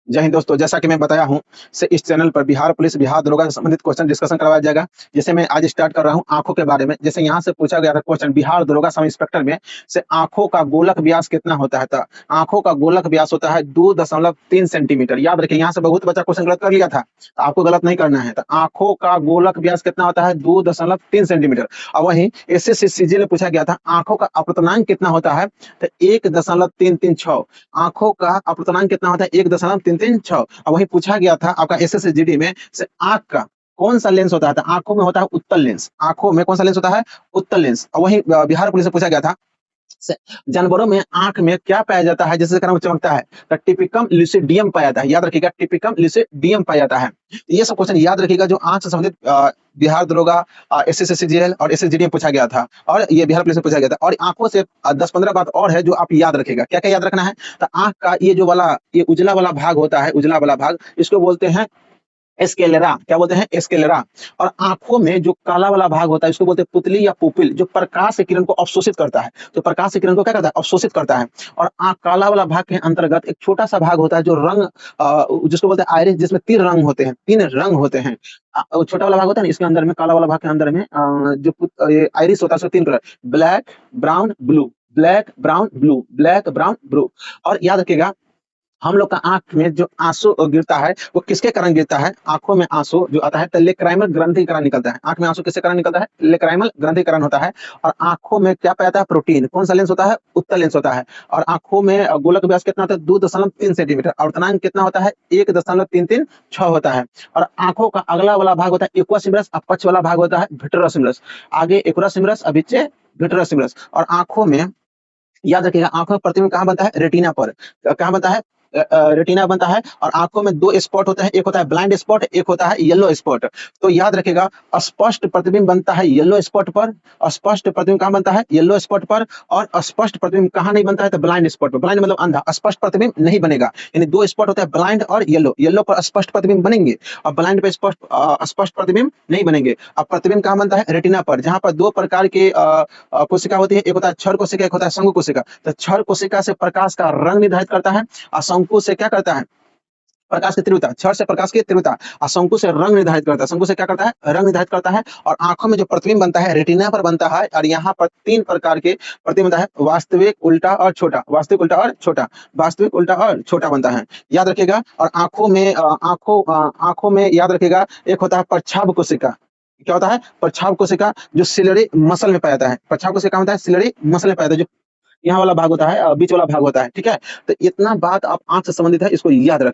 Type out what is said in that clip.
जय हिंद दोस्तों, जैसा कि मैं बताया हूँ से इस चैनल पर बिहार पुलिस, बिहार दरोगा से संबंधित क्वेश्चन डिस्कशन करवाया जाएगा। जैसे मैं आज स्टार्ट कर रहा हूँ आँखों के बारे में। जैसे यहाँ से पूछा गया था क्वेश्चन बिहार दरोगा सब इंस्पेक्टर में से आँखों का गोलक व्यास कितना होता है? तो आँखों का गोलक व्यास होता है 2.3 सेंटीमीटर। याद रखिए, यहाँ से बहुत बच्चा क्वेश्चन गलत कर लिया था, तो आपको गलत नहीं करना है। तो आँखों का गोलक व्यास कितना होता है? 2.3 सेंटीमीटर। और वहीं एसएससी में पूछा गया था आँखों का अपर्तनांक कितना होता है? तो 1.336। आँखों का अपर्तनांक कितना होता है? 1.336। वही पूछा गया था आपका एसएसजीडी में से आंख का कौन सा लेंस होता है? तो आंखों में होता है उत्तल लेंस। आंखों में कौन सा लेंस होता है? उत्तल लेंस। और वही बिहार पुलिस से पूछा गया था जानवरों में आंख में क्या पाया जाता है जिससे कारण चमकता है? तो टिपिकम लुसिडियम पाया जाता है। याद रखिएगा, टिपिकम लुसिडियम पाया जाता है। ये सब क्वेश्चन याद रखिएगा जो आंख से संबंधित बिहार दरोगा, एसएससीजीएल और एसएसजीडी में पूछा गया था, और ये बिहार पुलिस में पूछा गया था। और आंखों से 10-15 बात और है जो आप याद रखेगा। क्या क्या याद रखना है? तो आंख का ये जो वाला ये उजला वाला भाग होता है, उजला वाला भाग, इसको बोलते हैं एस्केलेरा। क्या बोलते हैं? एस्केलेरा। और आंखों में जो काला वाला भाग होता है इसको बोलते हैं पुतली या पुपिल, जो प्रकाश के किरण को अवशोषित करता है। तो प्रकाश के किरण को क्या करता है? अवशोषित करता है। और आंख काला वाला भाग के अंतर्गत एक छोटा सा भाग होता है जो रंग जिसको बोलते हैं आइरिस, जिसमें 3 रंग होते हैं, 3 रंग होते हैं। छोटा वाला भाग होता है ना, इसके अंदर में काला वाला भाग के अंदर में ये आइरिस होता है, उसके 3 colour, black, brown, blue. Black, brown, blue, black, brown, blue. और याद रखिएगा, हम लोग का आंख में जो आंसू गिरता है वो किसके कारण गिरता है? आंखों में आंसू जो आता है तो लेक्राइमल ग्रंथि के कारण निकलता है। आंख में आंसू किसके कारण निकलता है? लेक्राइमल ग्रंथि के कारण होता है। और आंखों में क्या पाया जाता है? प्रोटीन। कौन सा लेंस होता है? उत्तल लेंस होता है। और आंखों में गोलक व्यास कितना होता है? 2.3 सेंटीमीटर। अपर्तनांक कितना होता है? 1.336 होता है। और आंखों का अगला वाला भाग होता है एक्वासिमरस, और पक्ष वाला भाग होता है विट्रोसिमरस। आगे एक्वासिमरस, और पीछे विट्रोसिमरस। और आंखों में याद रखिएगा, आंखों में प्रतिबिंब कहाँ बनता है? रेटिना पर। कहाँ बनता है? रेटिना बनता है। और आंखों में 2 स्पॉट होते हैं, एक होता है ब्लाइंड स्पॉट, एक होता है येलो स्पॉट। तो याद रखिएगा, स्पष्ट प्रतिबिंब बनता है येलो स्पॉट पर। स्पष्ट प्रतिबिंब कहाँ बनता है? येलो स्पॉट पर। और स्पष्ट प्रतिबिंब कहाँ नहीं बनता है? तो ब्लाइंड स्पॉट पर। ब्लाइंड मतलब अंधा, स्पष्ट प्रतिबिंब नहीं बनेगा। यानी 2 स्पॉट होते हैं, ब्लाइंड और येलो। येलो पर स्पष्ट प्रतिबिंब बनेंगे और ब्लाइंड पे स्पष्ट प्रतिबिंब नहीं बनेंगे। अब प्रतिबिंब कहाँ बनता है? रेटिना पर, जहां पर 2 प्रकार के कोशिका होती है, एक होता है क्षर कोशिका, एक होता है शंकु कोशिका। तो क्षर कोशिका से प्रकाश का रंग निर्धारित करता है, और शंकु से क्या करता है? प्रकाश की तीव्रता। क्षर से प्रकाश की तीव्रता, और शंकु से रंग निर्धारित करता है। शंकु से क्या करता है? रंग निर्धारित करता है। और आंखों में जो प्रतिबिंब बनता है रेटिना पर बनता है। और यहाँ पर 3 प्रकार के प्रतिबिंब बनता है, वास्तविक, उल्टा और छोटा। वास्तविक, उल्टा और छोटा। वास्तविक, उल्टा और छोटा बनता है, याद रखिएगा। और आंखों में याद रखिएगा, एक होता है प्रच्छाभ कोशिका। क्या होता है? प्रच्छाभ कोशिका, जो सिलरी मसल में पाया जाता है। प्रच्छाभ कोशिका होता है सिलरी मसल में पाया जाता है, जो यहाँ वाला भाग होता है, बीच वाला भाग होता है। ठीक है, तो इतना बात आप आंख से संबंधित है, इसको याद रखें।